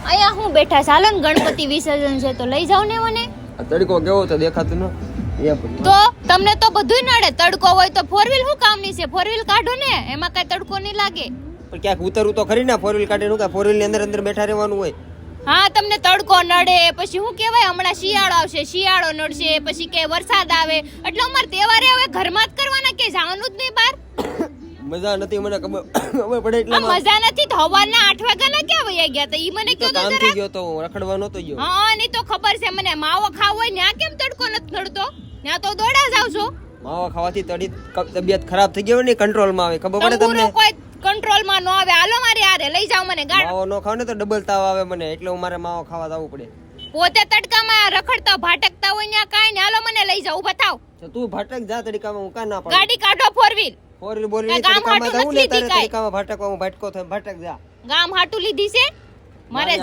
અહીંયા હું બેઠા ચાલો ને ગણપતિ વિસર્જન છે તો લઈ જાવ ને મને. આ તડકો કેવો તો દેખાતું ન એ પણ તો તમને તો બધું નડે. તડકો હોય તો ફોર વ્હીલ શું કામની છે? ફોર વ્હીલ કાઢો ને, એમાં કઈ તડકો નહીં લાગે. પણ ક્યાંક ઉતરવું તો ખરી ને ફોર વ્હીલ કાઢીને કે ફોર વ્હીલ ની અંદર બેઠા રહેવાનું હોય. હા તમને તડકો નડે, પછી શું કહેવાય હમણાં શિયાળો આવશે, શિયાળો નડશે, પછી કે વરસાદ આવે, એટલે અમારે તહેવારે હવે ઘરમાં જ કરવાના, કે જવાનું જ નહીં બહાર. મજા નથી મને ખબર પડે એટલે મજા નથી તો હવારના 8 વાગ્યાના ક્યાં વયા ગયા તા ઈ મને કહો તો કામ જરા. થઈ ગયો તો રખડવા નતો ગયો. હા નહીં તો ખબર છે મને. માવો ખાવો હોય ન્યા કેમ તડકો નથી નડતો? ન્યા તો દોડા જાવ છો. માવા ખાવાથી તબિયત ખરાબ થઈ ગઈ હોય ને કંટ્રોલ માં આવે. ખબર પડે તમને? કોઈ કંટ્રોલ માં ન આવે. હાલો મારી હારે લઈ જાવ મને ગાડ. માવો નો ખાવ ને તો ડબલ તાવ આવે મને, એટલે હું મારે માવો ખાવા જવું પડે. પોતે તડકામાં રખડતા ભાટકતા હોય ન્યા કાઈ ને. હાલો મને લઈ જાવ. બતાવ તો તું ભાટક જા તડકામાં, હું કા ના પાડું. ગાડી કાઢો ફોર વ્હીલ. ફોર વ્હીલ બોલી તડકામાં જાવું ને તારે તડકામાં ભાટકો થાય, ભાટક જા. ગામ હાટુ લીધી છે મારે.